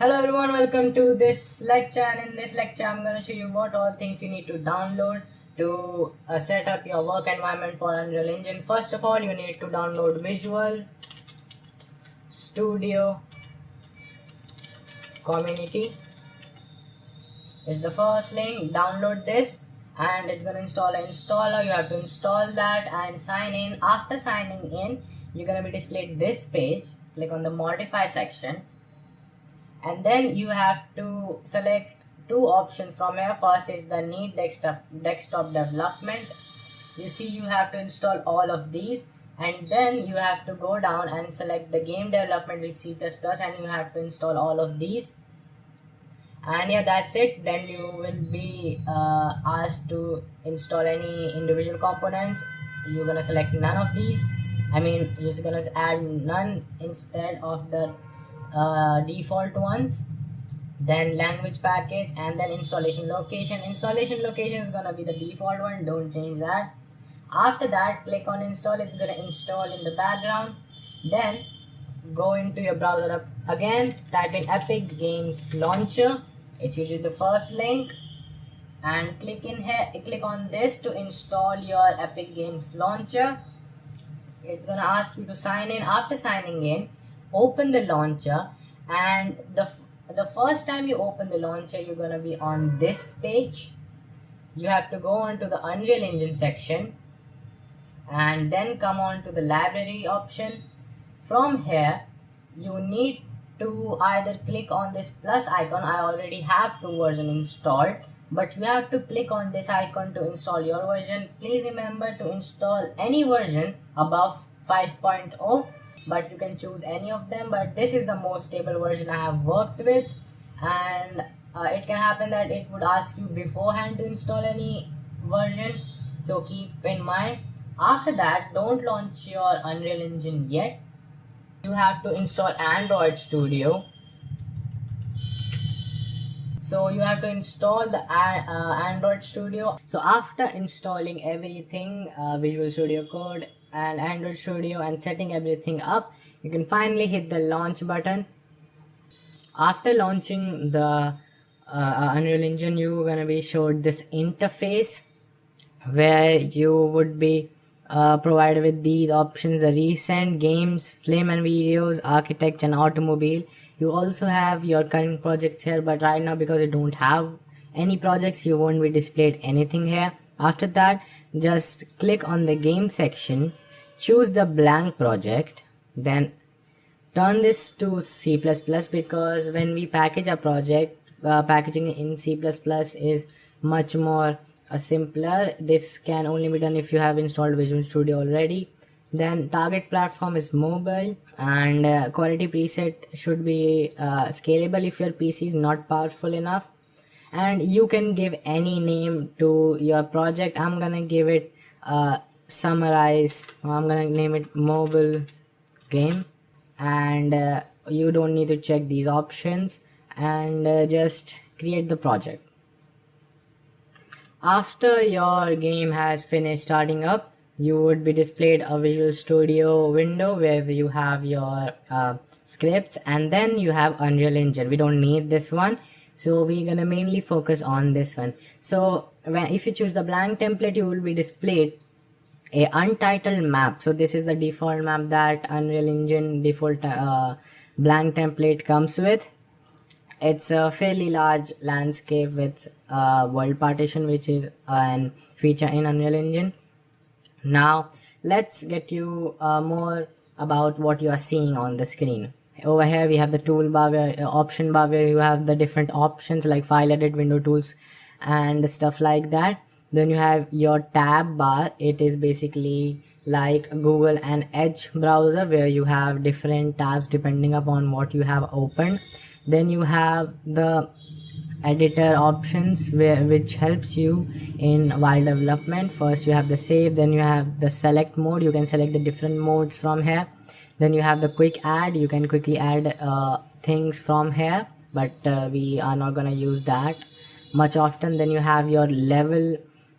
Hello everyone, welcome to this lecture, and in this lecture I'm going to show you what all things you need to download to set up your work environment for Unreal Engine. First of all, you need to download Visual Studio Community. Is the first link. Download this and it's going to install an installer. You have to install that and sign in. After signing in, you're going to be displayed this page. Click on the modify section. And then you have to select two options from here. First is the need desktop development. You see you have to install all of these, and then you have to go down and select the game development with C++, and you have to install all of these. And yeah, that's it. Then you will be asked to install any individual components. You're gonna select none of these. You're gonna add none instead of the default ones. Then language package, and then installation location. Installation location is gonna be the default one, don't change that. After that, click on install. It's gonna install in the background. Then go into your browser again, type in Epic Games Launcher. It's usually the first link, and click in here, click on this to install your Epic Games Launcher. It's gonna ask you to sign in. After signing in, open the launcher, and the first time you open the launcher, you're gonna be on this page. You have to go on to the Unreal Engine section and then come on to the library option. From here, you need to either click on this plus icon. I already have two versions installed, but you have to click on this icon to install your version. Please remember to install any version above 5.0, but you can choose any of them, but this is the most stable version I have worked with. And it can happen that it would ask you beforehand to install any version, so keep in mind. After that, don't launch your Unreal Engine yet. You have to install Android Studio. So you have to install the Android Studio. So after installing everything, Visual Studio Code and Android Studio, and setting everything up, you can finally hit the launch button. After launching the Unreal Engine, you're gonna be showed this interface where you would be provided with these options: the recent games, film and videos, architecture and automobile. You also have your current projects here, but right now because you don't have any projects, you won't be displayed anything here. After that, just click on the game section, choose the blank project, then turn this to C++, because when we package a project, packaging in C++ is much more simpler. This can only be done if you have installed Visual Studio already. Then target platform is mobile, and quality preset should be scalable if your PC is not powerful enough. And you can give any name to your project. I'm gonna give it summarize. I'm gonna name it mobile game, and you don't need to check these options, and just create the project. After your game has finished starting up, you would be displayed a Visual Studio window where you have your scripts, and then you have Unreal Engine. We don't need this one, so we're gonna mainly focus on this one. So if you choose the blank template, you will be displayed a untitled map. So this is the default map that Unreal Engine default blank template comes with. It's a fairly large landscape with world partition, which is an feature in Unreal Engine. Now let's get you more about what you are seeing on the screen. Over here we have the toolbar, option bar, where you have the different options like file edit, window tools and stuff like that. Then you have your tab bar. It is basically like Google and Edge browser, where you have different tabs depending upon what you have opened. Then you have the editor options, which helps you in while development. First you have the save, then you have the select mode. You can select the different modes from here. Then you have the quick add. You can quickly add things from here, but we are not gonna use that much often. Then you have your level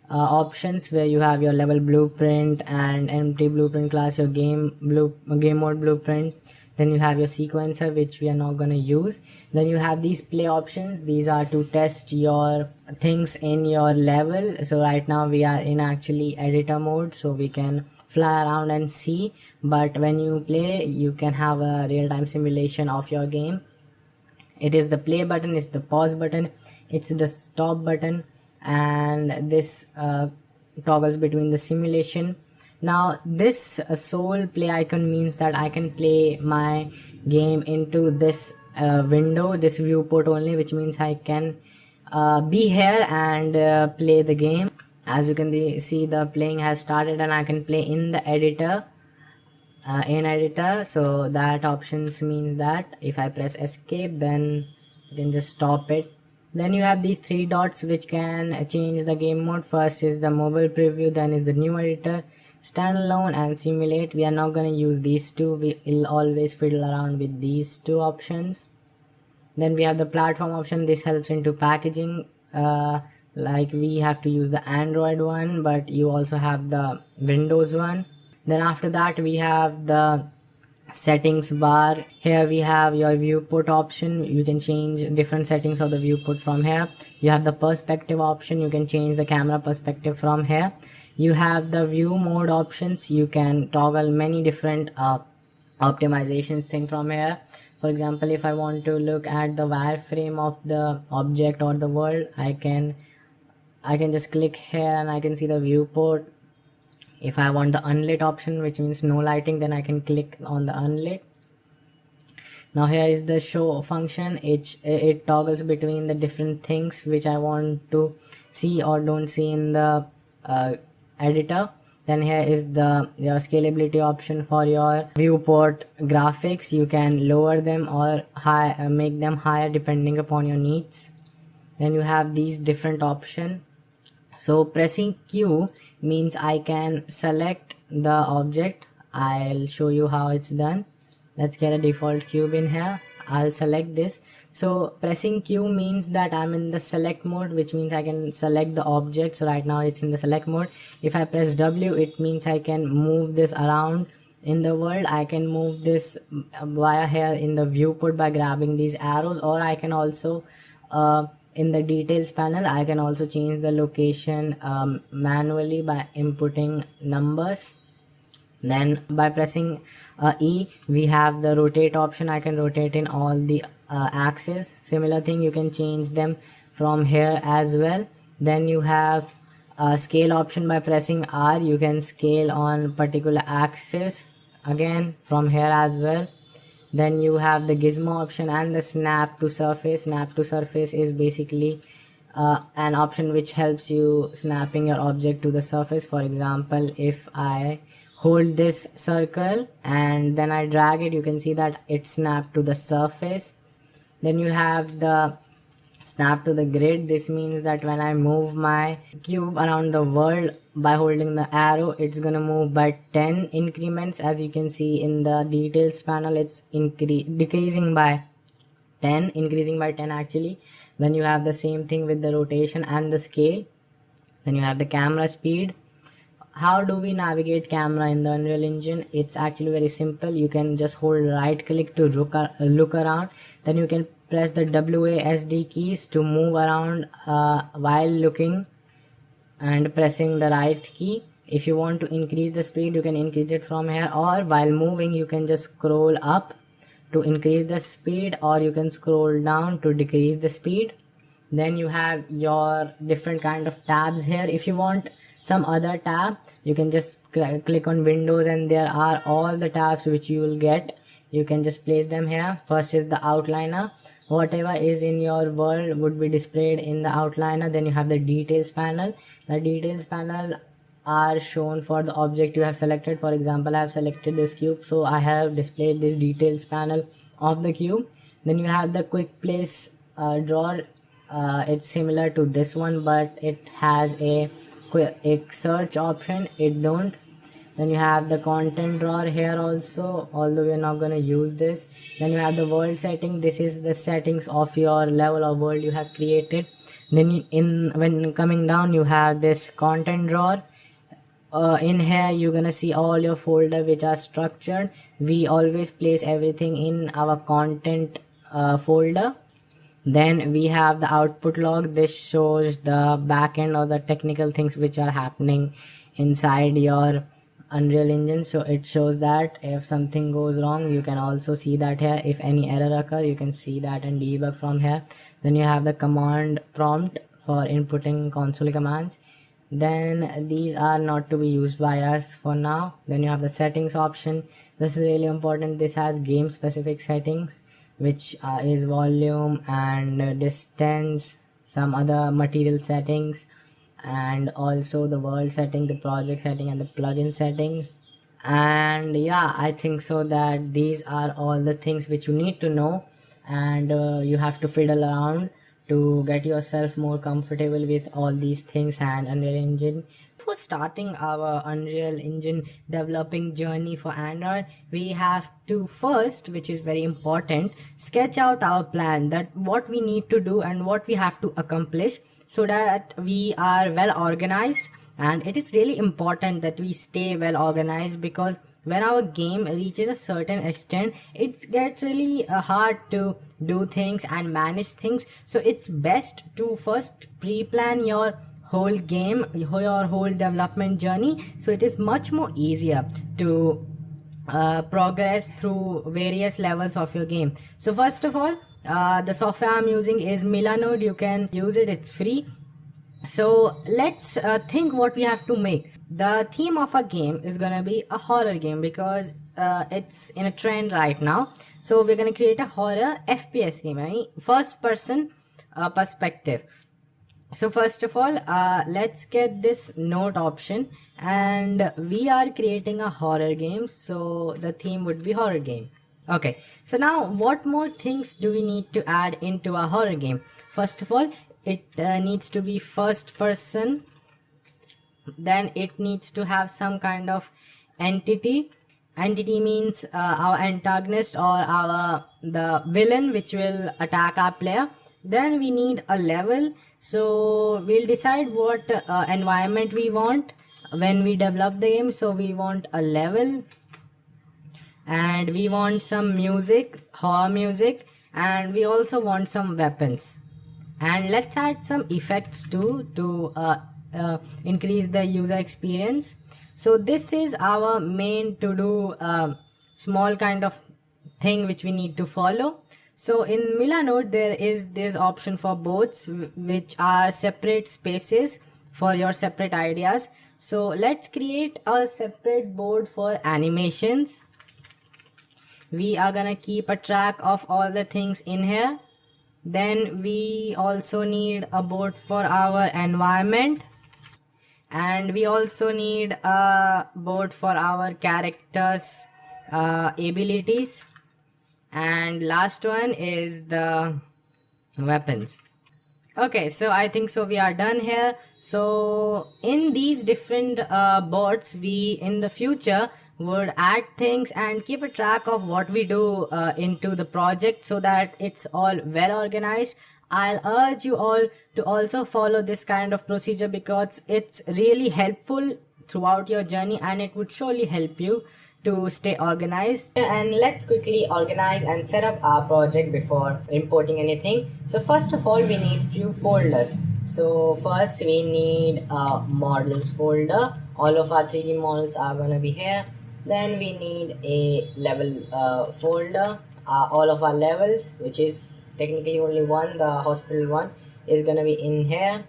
options, where you have your level blueprint and empty blueprint class, your game mode blueprint. Then you have your sequencer, which we are not going to use. Then you have these play options. These are to test your things in your level. So right now we are in actually editor mode, so we can fly around and see, but when you play you can have a real-time simulation of your game. It is the play button, it's the pause button, it's the stop button, and this toggles between the simulation. Now this soul play icon means that I can play my game into this window, this viewport only, which means I can be here and play the game. As you can see, the playing has started and I can play in the editor, so that options means that if I press escape, then you can just stop it. Then you have these three dots which can change the game mode. First is the mobile preview, then is the new editor, standalone, and simulate. We are not going to use these two, we will always fiddle around with these two options. Then we have the platform option. This helps into packaging, like we have to use the Android one, but you also have the Windows one. Then after that we have the settings bar. Here we have your viewport option. You can change different settings of the viewport from here. You have the perspective option. You can change the camera perspective from here. You have the view mode options. You can toggle many different optimizations thing from here. For example, if I want to look at the wireframe of the object or the world, I can just click here and I can see the viewport. If I want the unlit option, which means no lighting, then I can click on the unlit. Now here is the show function. It toggles between the different things which I want to see or don't see in the editor. Then here is your scalability option for your viewport graphics. You can lower them or make them higher depending upon your needs. Then you have these different options. So pressing Q means I can select the object. I'll show you how it's done. Let's get a default cube in here. I'll select this. So pressing Q means that I'm in the select mode, which means I can select the object. So right now it's in the select mode. If I press W, it means I can move this around in the world. I can move this via here in the viewport by grabbing these arrows, or I can also in the details panel I can also change the location manually by inputting numbers. Then by pressing E, we have the rotate option. I can rotate in all the axes. Similar thing, you can change them from here as well. Then you have scale option. By pressing R, you can scale on particular axis again from here as well. Then you have the gizmo option and the snap to surface. Snap to surface is basically an option which helps you snapping your object to the surface. For example, if I hold this circle and then I drag it, you can see that it snapped to the surface. Then you have the snap to the grid. This means that when I move my cube around the world by holding the arrow, it's gonna move by 10 increments. As you can see in the details panel, it's decreasing by 10, increasing by 10 actually. Then you have the same thing with the rotation and the scale. Then you have the camera speed. How do we navigate camera in the Unreal Engine? It's actually very simple. You can just hold right click to look around. Then you can press the WASD keys to move around while looking and pressing the right key. If you want to increase the speed, you can increase it from here, or while moving you can just scroll up to increase the speed, or you can scroll down to decrease the speed. Then you have your different kind of tabs here. If you want some other tab, you can just click on Windows and there are all the tabs which you will get. You can just place them here. First is the outliner. Whatever is in your world would be displayed in the outliner. Then you have the details panel. The details panel are shown for the object you have selected. For example, I have selected this cube, so I have displayed this details panel of the cube. Then you have the quick place drawer. It's similar to this one, but it has a search option. It don't. Then you have the content drawer here also, although we're not going to use this. Then you have the world setting. This is the settings of your level of world you have created. Then when coming down, you have this content drawer. in here you're gonna see all your folder which are structured. We always place everything in our content folder. Then we have the output log. This shows the backend or the technical things which are happening inside your Unreal Engine. So it shows that if something goes wrong, you can also see that here. If any error occur, you can see that and debug from here. Then you have the command prompt for inputting console commands. Then these are not to be used by us for now. Then you have the settings option. This is really important. This has game specific settings, which is volume and distance, some other material settings, and also the world setting, the project setting, and the plugin settings. And yeah, I think so that these are all the things which you need to know, and you have to fiddle around to get yourself more comfortable with all these things and Unreal Engine. Before starting our Unreal Engine developing journey for Android, we have to first, which is very important, sketch out our plan, that what we need to do and what we have to accomplish, so that we are well organized. And it is really important that we stay well organized, because when our game reaches a certain extent, it gets really hard to do things and manage things. So it's best to first pre-plan your whole game, your whole development journey, so it is much more easier to progress through various levels of your game. So first of all, the software I'm using is Milanode. You can use it, it's free. So let's think what we have to make. The theme of our game is gonna be a horror game, because it's in a trend right now. So we're gonna create a horror FPS game, right? First person perspective. So first of all, let's get this note option, and we are creating a horror game, so the theme would be horror game. Okay, so now what more things do we need to add into a horror game? First of all, it needs to be first person. Then it needs to have some kind of entity. Entity means our antagonist, or the villain which will attack our player. Then we need a level. So we'll decide what environment we want when we develop the game. So we want a level, and we want some music, horror music, and we also want some weapons. And let's add some effects too to increase the user experience. So this is our main to do small kind of thing which we need to follow. So in Milanode there is this option for boards, which are separate spaces for your separate ideas. So let's create a separate board for animations. We are gonna keep a track of all the things in here. Then we also need a board for our environment, and we also need a board for our characters abilities, and last one is the weapons. Okay, so I think so we are done here. So in these different boards, we in the future would add things and keep a track of what we do into the project, so that it's all well organized. I'll urge you all to also follow this kind of procedure, because it's really helpful throughout your journey, and it would surely help you to stay organized. And let's quickly organize and set up our project before importing anything. So first of all, we need few folders. So first we need a models folder. All of our 3D models are gonna be here. Then we need a level folder. All of our levels, which is technically only one, the hospital one, is gonna be in here.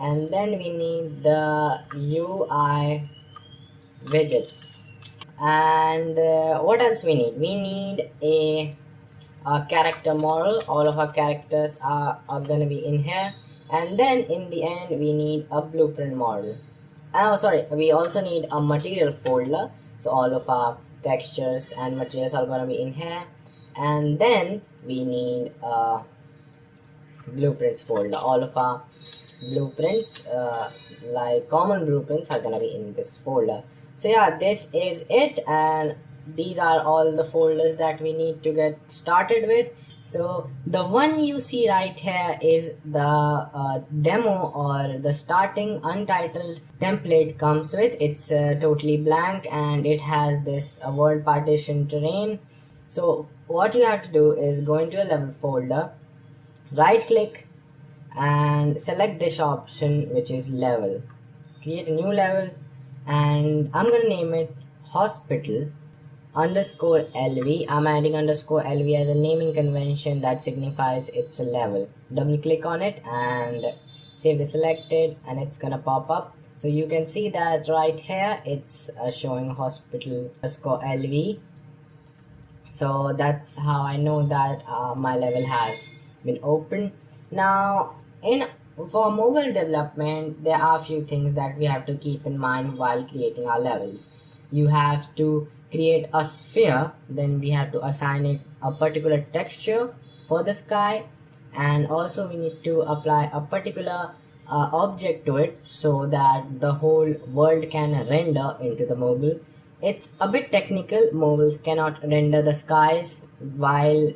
And then we need the UI widgets. And what else we need? We need a character model. All of our characters are gonna be in here. And then in the end we need a blueprint model. Oh sorry, we also need a material folder. So all of our textures and materials are gonna be in here. And then we need a blueprints folder. All of our blueprints, like common blueprints, are gonna be in this folder. So yeah, this is it, and these are all the folders that we need to get started with. So the one you see right here is the demo or the starting untitled template comes with. It's totally blank and it has this world partition terrain. So what you have to do is go into a level folder, right click and select this option which is level. Create a new level and I'm gonna name it hospital underscore LV. I'm adding underscore LV as a naming convention that signifies it's a level. Double click on it and save is selected and it's gonna pop up. So you can see that right here it's showing hospital underscore LV. So that's how I know that my level has been opened. Now for mobile development, there are a few things that we have to keep in mind while creating our levels. You have to create a sphere, then we have to assign it a particular texture for the sky, and also we need to apply a particular object to it so that the whole world can render into the mobile. It's a bit technical. Mobiles cannot render the skies while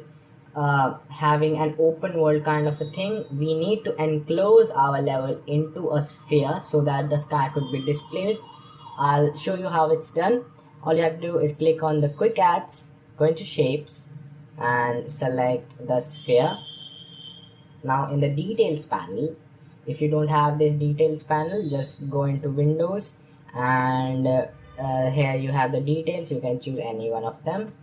having an open world kind of a thing. We need to enclose our level into a sphere so that the sky could be displayed. I'll show you how it's done. All you have to do is click on the quick adds, go into shapes and select the sphere. Now in the details panel, if you don't have this details panel, just go into Windows and here you have the details. You can choose any one of them.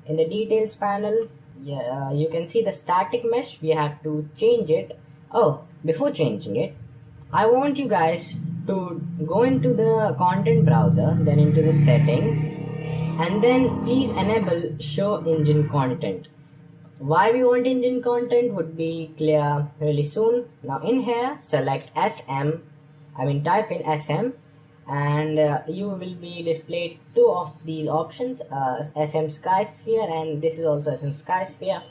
In the details panel, you can see the static mesh. We have to change it. Oh, before changing it, I want you guys to go into the content browser, then into the settings, and then please enable show engine content. Why we want engine content would be clear really soon. Now in here, select type in SM, and you will be displayed two of these options, SM Sky Sphere, and this is also SM Sky Sphere.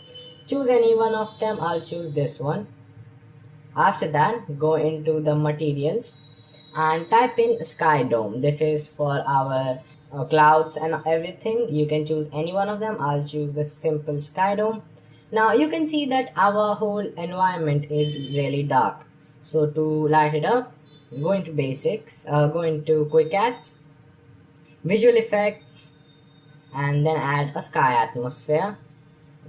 Choose any one of them. I'll choose this one. After that, go into the materials and type in Sky Dome. This is for our clouds and everything. You can choose any one of them. I'll choose the simple Sky Dome. Now you can see that our whole environment is really dark. So to light it up, go into basics, go into quick adds, visual effects, and then add a sky atmosphere.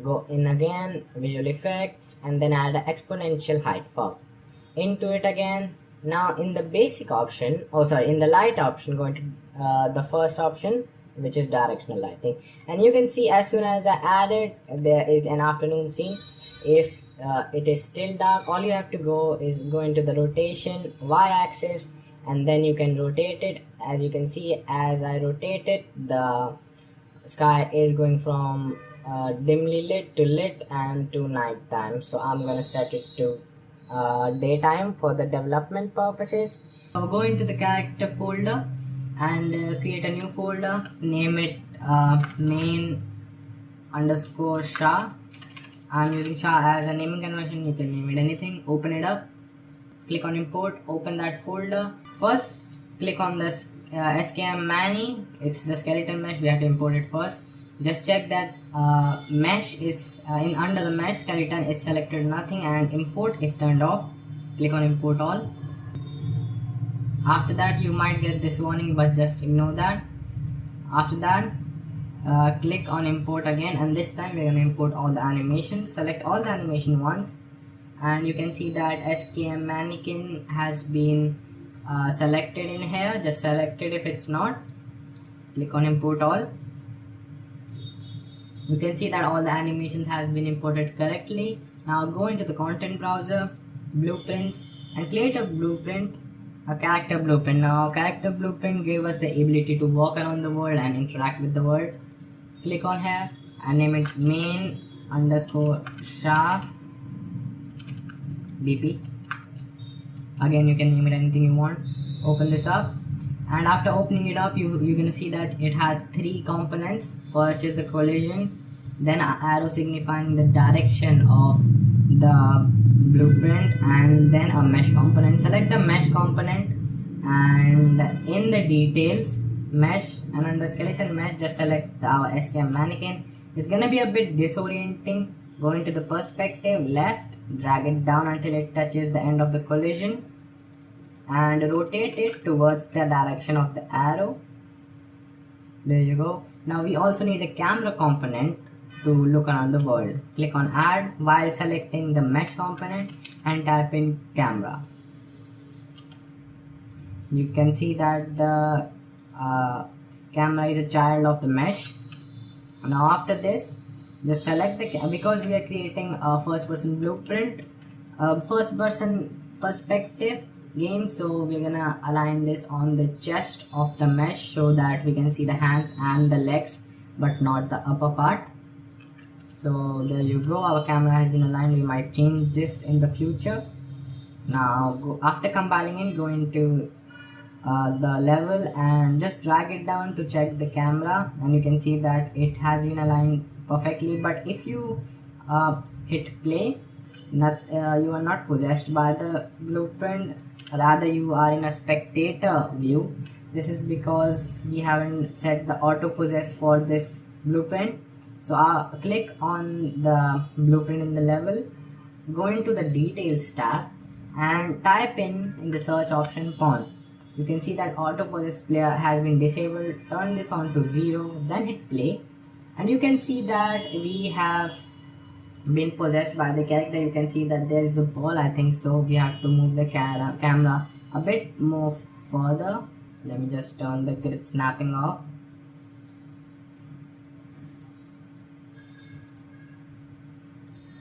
Go in again, visual effects, and then add an exponential height fog. Into it again. Now in the basic option, in the light option, go into the first option, which is directional lighting, and you can see as soon as I added, there is an afternoon scene. If it is still dark, all you have to go is go into the rotation y-axis, and then you can rotate it. As you can see, as I rotate it, the sky is going from dimly lit to lit and to night time. So I'm gonna set it to daytime for the development purposes. So go into the character folder and create a new folder, name it main underscore SHA. I'm using SHA as a naming convention. You can name it anything. Open it up, click on import, open that folder. First click on this SKM Mani. It's the skeleton mesh. We have to import it first. Just check that mesh is under the mesh skeleton is selected nothing and import is turned off. Click on import all. After that you might get this warning, but just ignore that. After that, click on import again, and this time we're going to import all the animations. Select all the animation once, and you can see that SKM mannequin has been selected in here. Just select it if it's not. Click on import all. You can see that all the animations has been imported correctly. Now go into the content browser, blueprints, and create a blueprint, a character blueprint. Now character blueprint gave us the ability to walk around the world and interact with the world. Click on here and name it main underscore SHA BP. Again, you can name it anything you want. Open this up, and after opening it up, you're gonna see that it has three components. First is the collision, then an arrow signifying the direction of the blueprint, and then a mesh component. Select the mesh component, and in the details mesh and under skeleton mesh, just select our SKM mannequin. It's gonna be a bit disorienting Go into the perspective, left, drag it down until it touches the end of the collision and rotate it towards the direction of the arrow. There you go. Now we also need a camera component to look around the world. Click on add while selecting the mesh component and type in camera. You can see that the camera is a child of the mesh. Now after this, just select the because we are creating a first person blueprint, first person perspective game, so we're gonna align this on the chest of the mesh so that we can see the hands and the legs but not the upper part. So there you go, our camera has been aligned. We might change this in the future. Now after compiling it, go into the level and just drag it down to check the camera, and you can see that it has been aligned perfectly. But if you hit play, you are not possessed by the blueprint, rather you are in a spectator view. This is because we haven't set the auto possess for this blueprint. So click on the blueprint in the level, go into the details tab and type in the search option pawn. You can see that auto possess player has been disabled. Turn this on to 0, then hit play, and you can see that we have been possessed by the character. You can see that there is a ball, I think so. We have to move the camera a bit more further. Let me just turn the grid snapping off.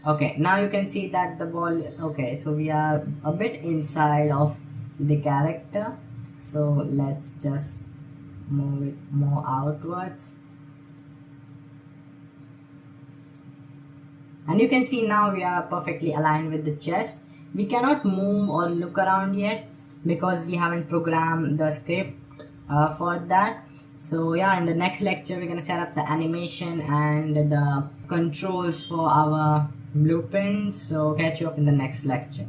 Okay, now you can see that the ball, okay, so we are a bit inside of the character, so let's just move it more outwards. And you can see now we are perfectly aligned with the chest. We cannot move or look around yet because we haven't programmed the script for that. So yeah, in the next lecture we're gonna set up the animation and the controls for our blueprint. So catch you up in the next lecture.